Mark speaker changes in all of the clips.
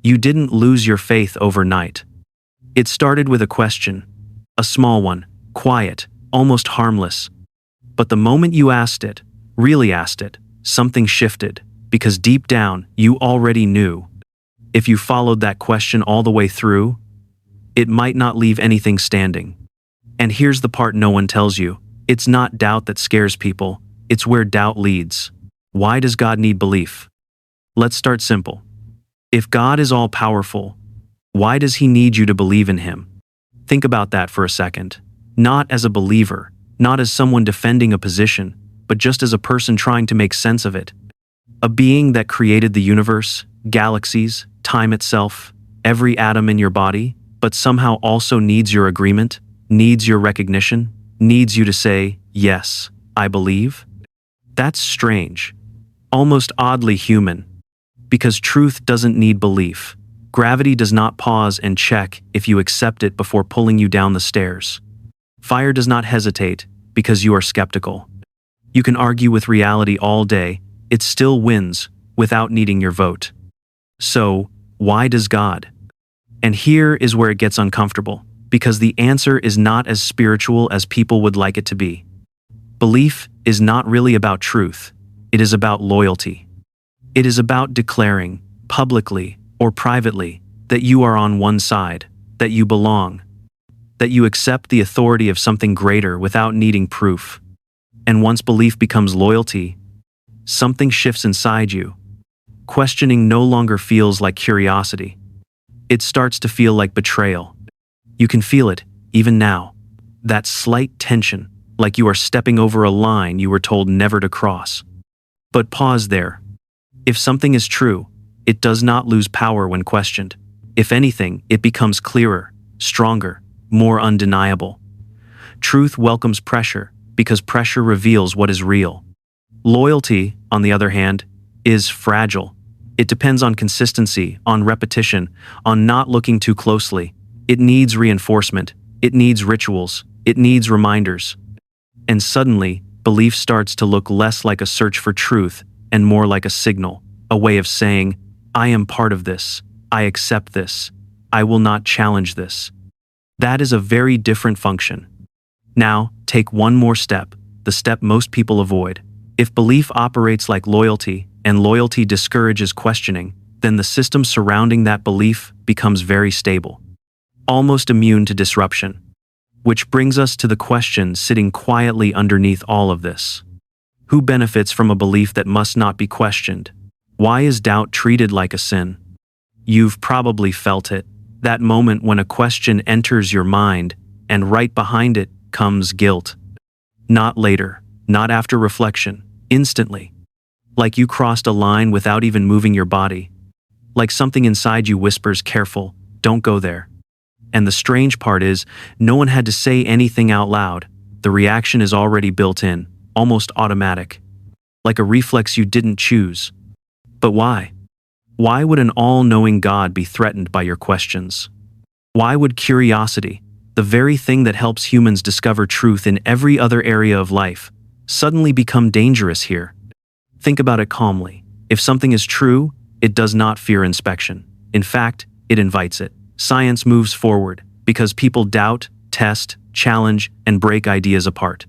Speaker 1: You didn't lose your faith overnight. It started with a question, a small one, quiet, almost harmless. But the moment you asked it, really asked it, something shifted, because deep down, you already knew. If you followed that question all the way through, it might not leave anything standing. And here's the part no one tells you. It's not doubt that scares people, it's where doubt leads. Why does God need belief? Let's start simple. If God is all-powerful, why does He need you to believe in Him? Think about that for a second. Not as a believer, not as someone defending a position, but just as a person trying to make sense of it. A being that created the universe, galaxies, time itself, every atom in your body, but somehow also needs your agreement, needs your recognition, needs you to say, yes, I believe? That's strange. Almost oddly human. Because truth doesn't need belief. Gravity does not pause and check if you accept it before pulling you down the stairs. Fire does not hesitate because you are skeptical. You can argue with reality all day, it still wins without needing your vote. So, why does God? And here is where it gets uncomfortable, because the answer is not as spiritual as people would like it to be. Belief is not really about truth, it is about loyalty. It is about declaring, publicly or privately, that you are on one side, that you belong, that you accept the authority of something greater without needing proof. And once belief becomes loyalty, something shifts inside you. Questioning no longer feels like curiosity. It starts to feel like betrayal. You can feel it, even now. That slight tension, like you are stepping over a line you were told never to cross. But pause there. If something is true, it does not lose power when questioned. If anything, it becomes clearer, stronger, more undeniable. Truth welcomes pressure, because pressure reveals what is real. Loyalty, on the other hand, is fragile. It depends on consistency, on repetition, on not looking too closely. It needs reinforcement, it needs rituals, it needs reminders. And suddenly, belief starts to look less like a search for truth and more like a signal, a way of saying, I am part of this, I accept this, I will not challenge this. That is a very different function. Now, take one more step, the step most people avoid. If belief operates like loyalty, and loyalty discourages questioning, then the system surrounding that belief becomes very stable, almost immune to disruption. Which brings us to the question sitting quietly underneath all of this. Who benefits from a belief that must not be questioned? Why is doubt treated like a sin? You've probably felt it, that moment when a question enters your mind, and right behind it comes guilt. Not later, not after reflection, instantly. Like you crossed a line without even moving your body. Like something inside you whispers, careful, don't go there. And the strange part is, no one had to say anything out loud. The reaction is already built in, almost automatic. Like a reflex you didn't choose. But why? Why would an all-knowing God be threatened by your questions? Why would curiosity, the very thing that helps humans discover truth in every other area of life, suddenly become dangerous here? Think about it calmly. If something is true, it does not fear inspection. In fact, it invites it. Science moves forward because people doubt, test, challenge, and break ideas apart.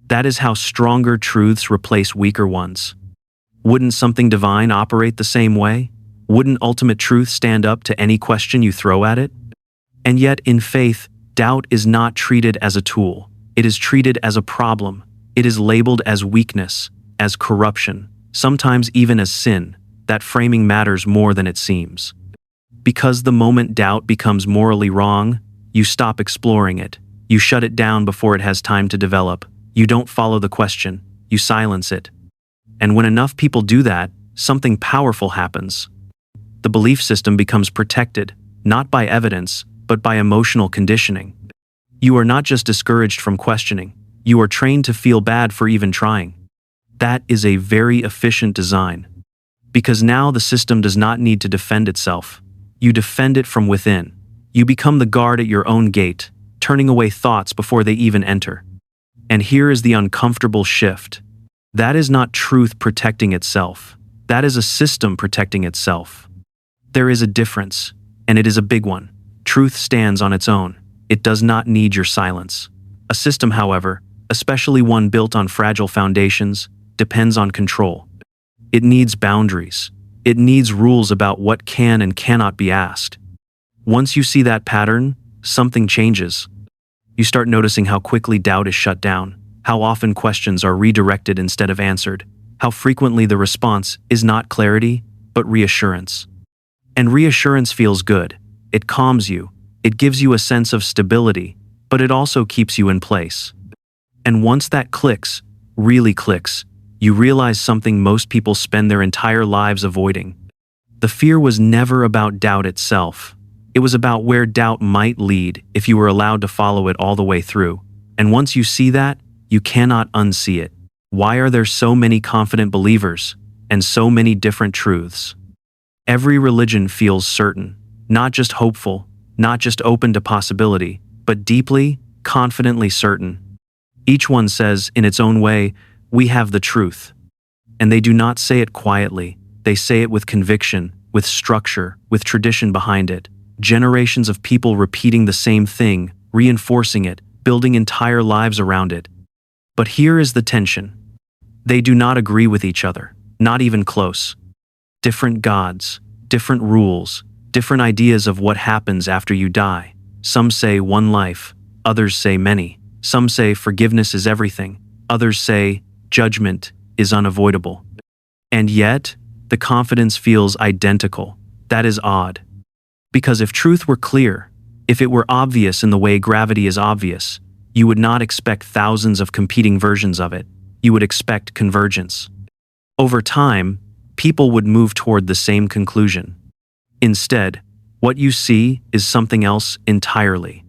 Speaker 1: That is how stronger truths replace weaker ones. Wouldn't something divine operate the same way? Wouldn't ultimate truth stand up to any question you throw at it? And yet, in faith, doubt is not treated as a tool. It is treated as a problem. It is labeled as weakness, as corruption, sometimes even as sin. That framing matters more than it seems. Because the moment doubt becomes morally wrong, you stop exploring it. You shut it down before it has time to develop. You don't follow the question. You silence it. And when enough people do that, something powerful happens. The belief system becomes protected, not by evidence, but by emotional conditioning. You are not just discouraged from questioning, you are trained to feel bad for even trying. That is a very efficient design. Because now the system does not need to defend itself. You defend it from within. You become the guard at your own gate, turning away thoughts before they even enter. And here is the uncomfortable shift. That is not truth protecting itself. That is a system protecting itself. There is a difference, and it is a big one. Truth stands on its own. It does not need your silence. A system, however, especially one built on fragile foundations, depends on control. It needs boundaries. It needs rules about what can and cannot be asked. Once you see that pattern, something changes. You start noticing how quickly doubt is shut down, how often questions are redirected instead of answered, how frequently the response is not clarity, but reassurance. And reassurance feels good. It calms you. It gives you a sense of stability, but it also keeps you in place. And once that clicks, really clicks, you realize something most people spend their entire lives avoiding. The fear was never about doubt itself. It was about where doubt might lead if you were allowed to follow it all the way through. And once you see that, you cannot unsee it. Why are there so many confident believers and so many different truths? Every religion feels certain, not just hopeful, not just open to possibility, but deeply, confidently certain. Each one says, in its own way, we have the truth. And they do not say it quietly. They say it with conviction, with structure, with tradition behind it. Generations of people repeating the same thing, reinforcing it, building entire lives around it. But here is the tension. They do not agree with each other, not even close. Different gods, different rules, different ideas of what happens after you die. Some say one life, others say many. Some say forgiveness is everything, others say judgment is unavoidable. And yet, the confidence feels identical. That is odd. Because if truth were clear, if it were obvious in the way gravity is obvious, you would not expect thousands of competing versions of it. You would expect convergence. Over time, people would move toward the same conclusion. Instead, what you see is something else entirely.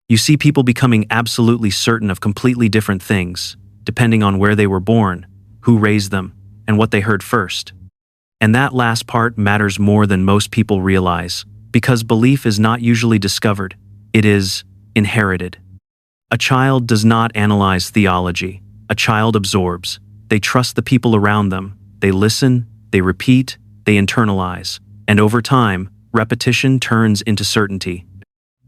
Speaker 1: You see people becoming absolutely certain of completely different things, depending on where they were born, who raised them, and what they heard first. And that last part matters more than most people realize, because belief is not usually discovered, it is inherited. A child does not analyze theology. A child absorbs. They trust the people around them. They listen, they repeat, they internalize. And over time, repetition turns into certainty.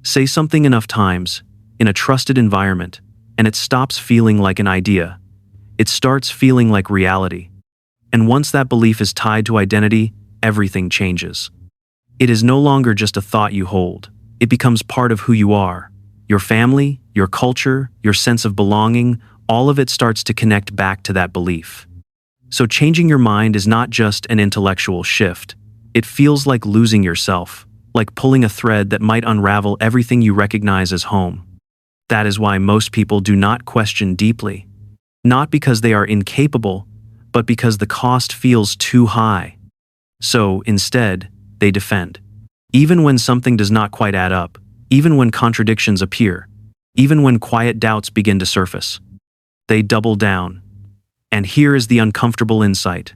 Speaker 1: Say something enough times, in a trusted environment, and it stops feeling like an idea. It starts feeling like reality. And once that belief is tied to identity, everything changes. It is no longer just a thought you hold. It becomes part of who you are. Your family, your culture, your sense of belonging, all of it starts to connect back to that belief. So changing your mind is not just an intellectual shift. It feels like losing yourself, like pulling a thread that might unravel everything you recognize as home. That is why most people do not question deeply. Not because they are incapable, but because the cost feels too high. So, instead, they defend. Even when something does not quite add up, even when contradictions appear, even when quiet doubts begin to surface, they double down. And here is the uncomfortable insight.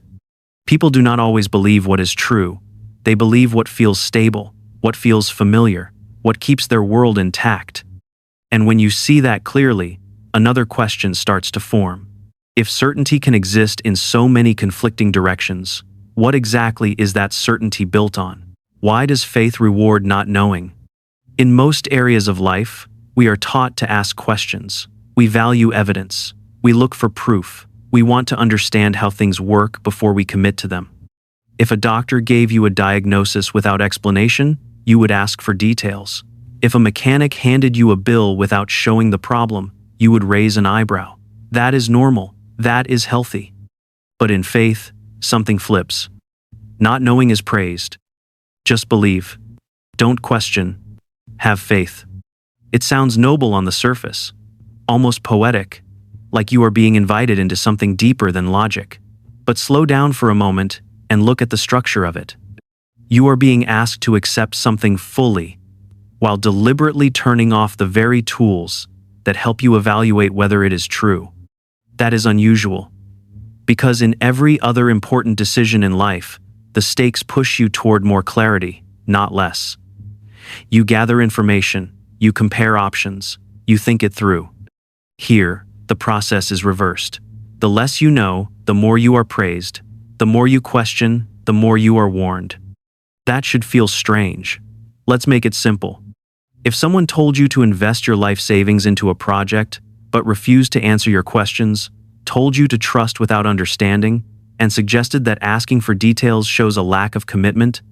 Speaker 1: People do not always believe what is true. They believe what feels stable, what feels familiar, what keeps their world intact. And when you see that clearly, another question starts to form. If certainty can exist in so many conflicting directions, what exactly is that certainty built on? Why does faith reward not knowing? In most areas of life, we are taught to ask questions. We value evidence. We look for proof. We want to understand how things work before we commit to them. If a doctor gave you a diagnosis without explanation, you would ask for details. If a mechanic handed you a bill without showing the problem, you would raise an eyebrow. That is normal. That is healthy. But in faith, something flips. Not knowing is praised. Just believe. Don't question. Have faith. It sounds noble on the surface, almost poetic, like you are being invited into something deeper than logic. But slow down for a moment and look at the structure of it. You are being asked to accept something fully, while deliberately turning off the very tools that help you evaluate whether it is true. That is unusual, because in every other important decision in life, the stakes push you toward more clarity, not less. You gather information, you compare options, you think it through. Here, the process is reversed. The less you know, the more you are praised. The more you question, the more you are warned. That should feel strange. Let's make it simple. If someone told you to invest your life savings into a project, but refused to answer your questions, told you to trust without understanding, and suggested that asking for details shows a lack of commitment,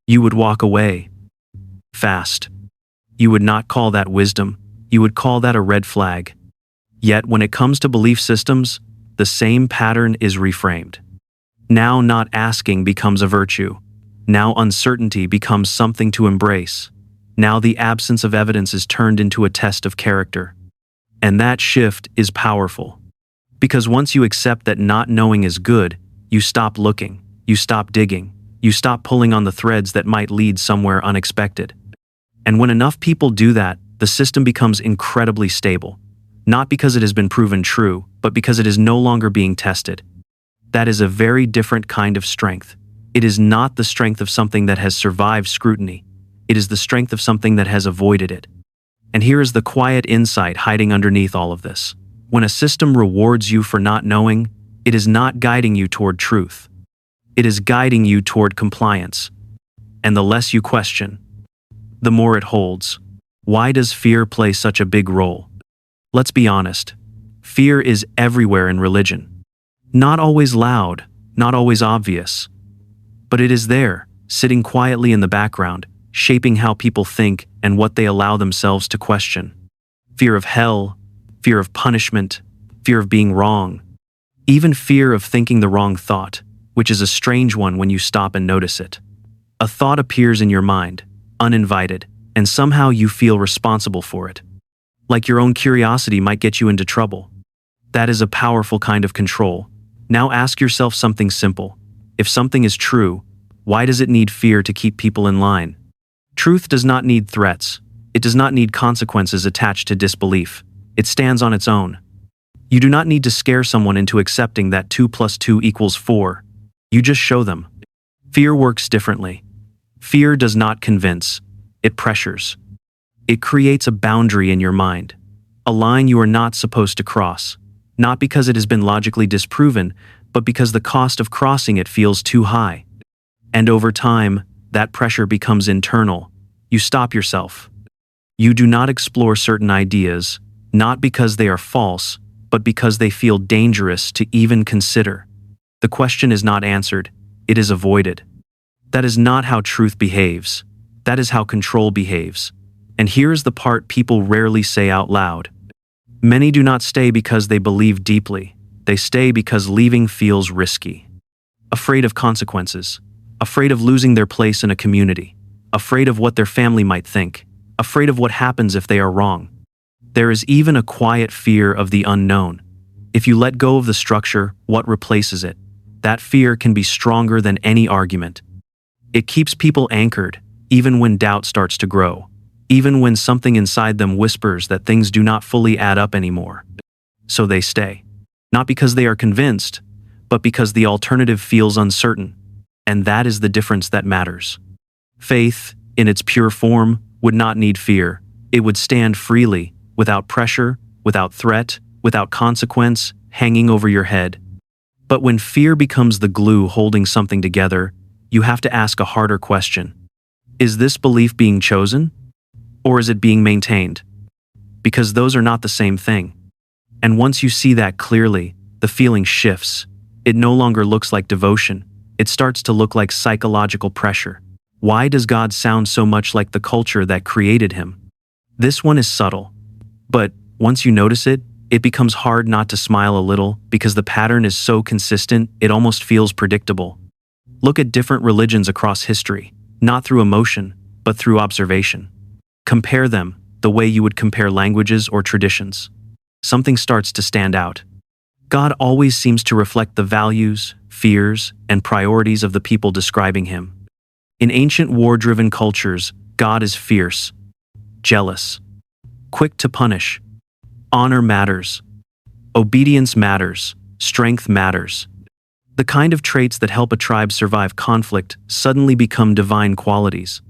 Speaker 1: you would walk away. Fast. You would not call that wisdom, you would call that a red flag. Yet when it comes to belief systems, the same pattern is reframed. Now not asking becomes a virtue. Now uncertainty becomes something to embrace. Now the absence of evidence is turned into a test of character. And that shift is powerful. Because once you accept that not knowing is good, you stop looking, you stop digging, you stop pulling on the threads that might lead somewhere unexpected. And when enough people do that, the system becomes incredibly stable. Not because it has been proven true, but because it is no longer being tested. That is a very different kind of strength. It is not the strength of something that has survived scrutiny. It is the strength of something that has avoided it. And here is the quiet insight hiding underneath all of this. When a system rewards you for not knowing, it is not guiding you toward truth. It is guiding you toward compliance. And the less you question, the more it holds. Why does fear play such a big role? Let's be honest. Fear is everywhere in religion. Not always loud, not always obvious. But it is there, sitting quietly in the background, shaping how people think and what they allow themselves to question. Fear of hell, fear of punishment, fear of being wrong. Even fear of thinking the wrong thought, which is a strange one when you stop and notice it. A thought appears in your mind, uninvited, and somehow you feel responsible for it. Like your own curiosity might get you into trouble. That is a powerful kind of control. Now ask yourself something simple. If something is true, why does it need fear to keep people in line? Truth does not need threats. It does not need consequences attached to disbelief. It stands on its own. You do not need to scare someone into accepting that 2 + 2 = 4. You just show them. Fear works differently. Fear does not convince. It pressures. It creates a boundary in your mind, a line you are not supposed to cross, not because it has been logically disproven, but because the cost of crossing it feels too high. And over time, that pressure becomes internal. You stop yourself. You do not explore certain ideas, not because they are false, but because they feel dangerous to even consider. The question is not answered, it is avoided. That is not how truth behaves. That is how control behaves. And here is the part people rarely say out loud. Many do not stay because they believe deeply. They stay because leaving feels risky. Afraid of consequences. Afraid of losing their place in a community. Afraid of what their family might think. Afraid of what happens if they are wrong. There is even a quiet fear of the unknown. If you let go of the structure, what replaces it? That fear can be stronger than any argument. It keeps people anchored, even when doubt starts to grow. Even when something inside them whispers that things do not fully add up anymore. So they stay. Not because they are convinced, but because the alternative feels uncertain. And that is the difference that matters. Faith, in its pure form, would not need fear. It would stand freely, without pressure, without threat, without consequence, hanging over your head. But when fear becomes the glue holding something together, you have to ask a harder question. Is this belief being chosen? Or is it being maintained? Because those are not the same thing. And once you see that clearly, the feeling shifts. It no longer looks like devotion. It starts to look like psychological pressure. Why does God sound so much like the culture that created him? This one is subtle. But once you notice it, it becomes hard not to smile a little because the pattern is so consistent, it almost feels predictable. Look at different religions across history, not through emotion, but through observation. Compare them the way you would compare languages or traditions. Something starts to stand out. God always seems to reflect the values, fears, and priorities of the people describing him. In ancient war-driven cultures, God is fierce, jealous, quick to punish. Honor matters. Obedience matters. Strength matters. The kind of traits that help a tribe survive conflict suddenly become divine qualities.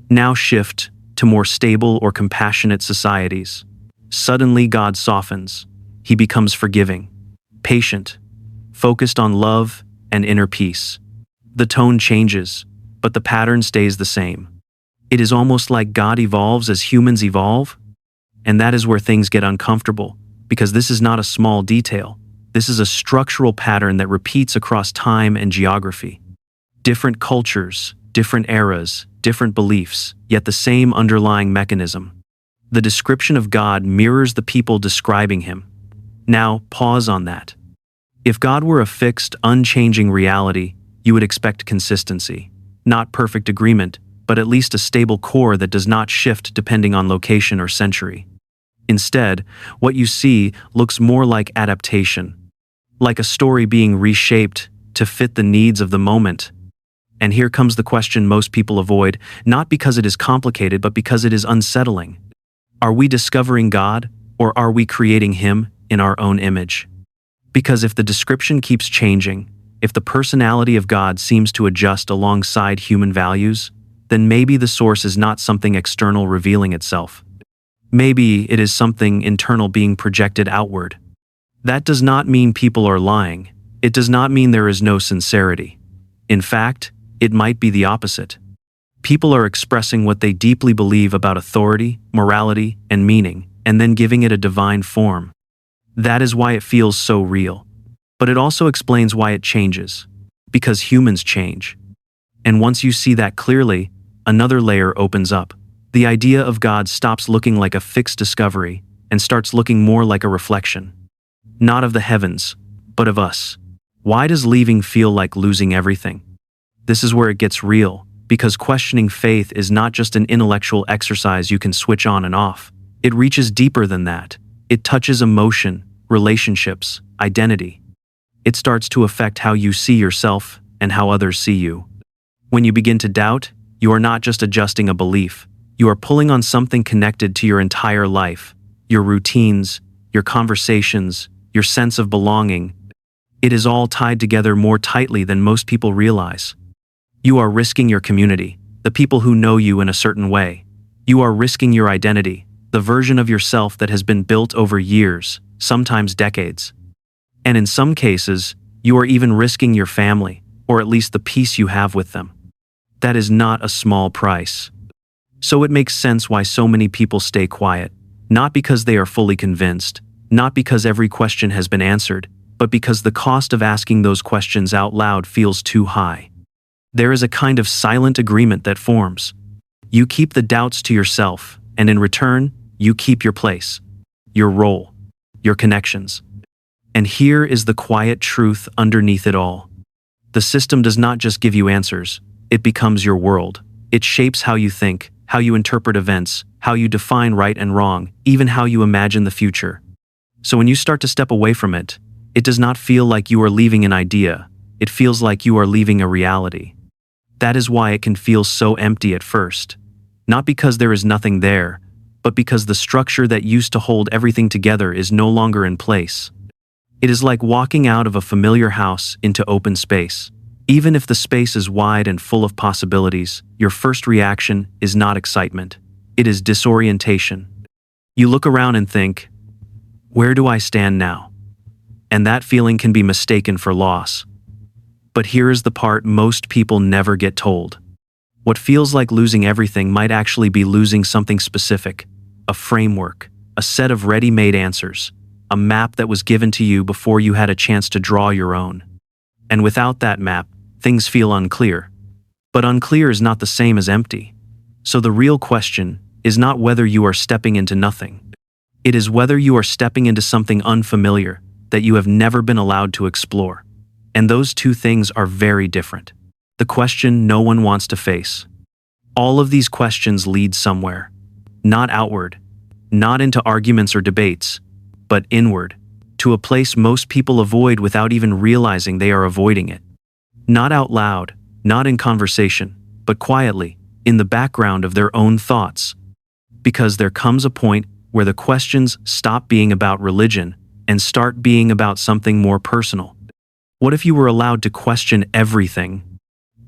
Speaker 1: Now shift to more stable or compassionate societies. Suddenly God softens. He becomes forgiving, patient, focused on love and inner peace. The tone changes. but the pattern stays the same. It is almost like God evolves as humans evolve, and that is where things get uncomfortable, because this is not a small detail. This is a structural pattern that repeats across time and geography. Different cultures, different eras, different beliefs, yet the same underlying mechanism. The description of God mirrors the people describing him. Now, pause on that. If God were a fixed, unchanging reality, you would expect consistency. Not perfect agreement, but at least a stable core that does not shift depending on location or century. Instead, what you see looks more like adaptation, like a story being reshaped to fit the needs of the moment. And here comes the question most people avoid, not because it is complicated, but because it is unsettling. Are we discovering God, or are we creating him in our own image? Because if the description keeps changing, if the personality of God seems to adjust alongside human values, then maybe the source is not something external revealing itself. Maybe it is something internal being projected outward. That does not mean people are lying. It does not mean there is no sincerity. In fact, it might be the opposite. People are expressing what they deeply believe about authority, morality, and meaning, and then giving it a divine form. That is why it feels so real. But it also explains why it changes. Because humans change. And once you see that clearly, another layer opens up. The idea of God stops looking like a fixed discovery and starts looking more like a reflection. Not of the heavens, but of us. Why does leaving feel like losing everything? This is where it gets real, because questioning faith is not just an intellectual exercise you can switch on and off. It reaches deeper than that. It touches emotion, relationships, identity. It starts to affect how you see yourself and how others see you. When you begin to doubt, you are not just adjusting a belief. You are pulling on something connected to your entire life, your routines, your conversations, your sense of belonging. It is all tied together more tightly than most people realize. You are risking your community, the people who know you in a certain way. You are risking your identity, the version of yourself that has been built over years, sometimes decades. And in some cases, you are even risking your family, or at least the peace you have with them. That is not a small price. So it makes sense why so many people stay quiet, not because they are fully convinced, not because every question has been answered, but because the cost of asking those questions out loud feels too high. There is a kind of silent agreement that forms. You keep the doubts to yourself, and in return, you keep your place, your role, your connections. And here is the quiet truth underneath it all. The system does not just give you answers, it becomes your world. It shapes how you think, how you interpret events, how you define right and wrong, even how you imagine the future. So when you start to step away from it, it does not feel like you are leaving an idea, it feels like you are leaving a reality. That is why it can feel so empty at first. Not because there is nothing there, but because the structure that used to hold everything together is no longer in place. It is like walking out of a familiar house into open space. Even if the space is wide and full of possibilities, your first reaction is not excitement. It is disorientation. You look around and think, where do I stand now? And that feeling can be mistaken for loss. But here is the part most people never get told. What feels like losing everything might actually be losing something specific, a framework, a set of ready-made answers, a map that was given to you before you had a chance to draw your own. And without that map, things feel unclear. But unclear is not the same as empty. So the real question is not whether you are stepping into nothing. It is whether you are stepping into something unfamiliar that you have never been allowed to explore. And those two things are very different. The question no one wants to face. All of these questions lead somewhere. Not outward, not into arguments or debates, but inward, to a place most people avoid without even realizing they are avoiding it. Not out loud, not in conversation, but quietly, in the background of their own thoughts. Because there comes a point where the questions stop being about religion and start being about something more personal. What if you were allowed to question everything?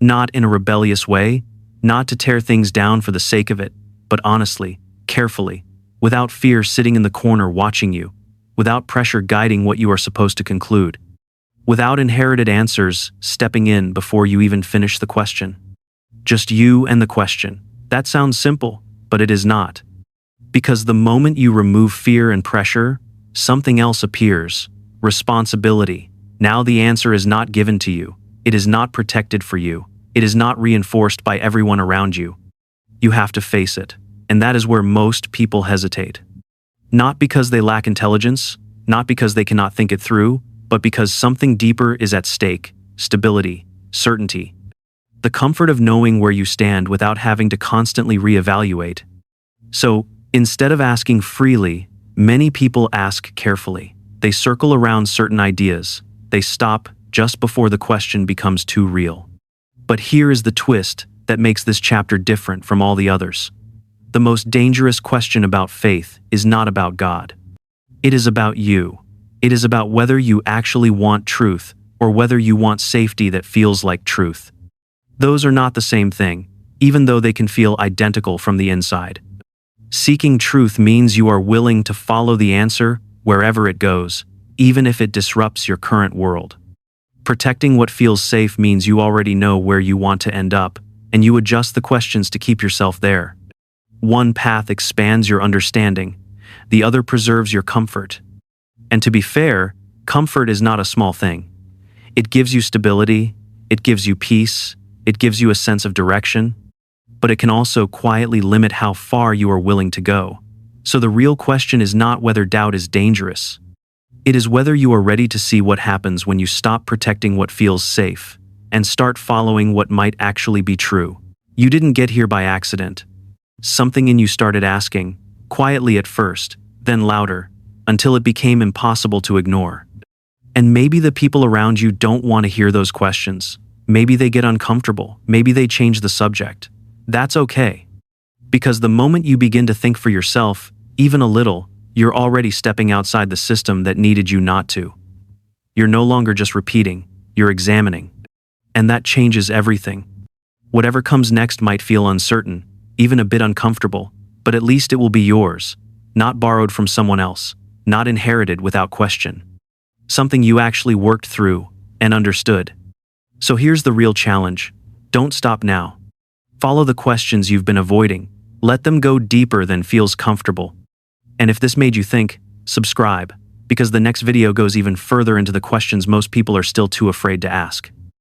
Speaker 1: Not in a rebellious way, not to tear things down for the sake of it, but honestly, carefully, without fear sitting in the corner watching you, without pressure guiding what you are supposed to conclude, without inherited answers stepping in before you even finish the question. Just you and the question. That sounds simple, but it is not. Because the moment you remove fear and pressure, something else appears. Responsibility. Now the answer is not given to you. It is not protected for you. It is not reinforced by everyone around you. You have to face it. And that is where most people hesitate. Not because they lack intelligence, not because they cannot think it through, but because something deeper is at stake: stability, certainty. The comfort of knowing where you stand without having to constantly reevaluate. So, instead of asking freely, many people ask carefully. They circle around certain ideas. They stop just before the question becomes too real. But here is the twist that makes this chapter different from all the others. The most dangerous question about faith is not about God. It is about you. It is about whether you actually want truth or whether you want safety that feels like truth. Those are not the same thing, even though they can feel identical from the inside. Seeking truth means you are willing to follow the answer wherever it goes, even if it disrupts your current world. Protecting what feels safe means you already know where you want to end up, and you adjust the questions to keep yourself there. One path expands your understanding, the other preserves your comfort. And to be fair, comfort is not a small thing. It gives you stability, it gives you peace, it gives you a sense of direction, but it can also quietly limit how far you are willing to go. So the real question is not whether doubt is dangerous. It is whether you are ready to see what happens when you stop protecting what feels safe and start following what might actually be true. You didn't get here by accident. Something in you started asking, quietly at first, then louder, until it became impossible to ignore. And maybe the people around you don't want to hear those questions. Maybe they get uncomfortable. Maybe they change the subject. That's okay. Because the moment you begin to think for yourself, even a little, you're already stepping outside the system that needed you not to. You're no longer just repeating, you're examining. And that changes everything. Whatever comes next might feel uncertain, even a bit uncomfortable, but at least it will be yours, not borrowed from someone else, not inherited without question. Something you actually worked through and understood. So here's the real challenge. Don't stop now. Follow the questions you've been avoiding. Let them go deeper than feels comfortable. And if this made you think, subscribe, because the next video goes even further into the questions most people are still too afraid to ask.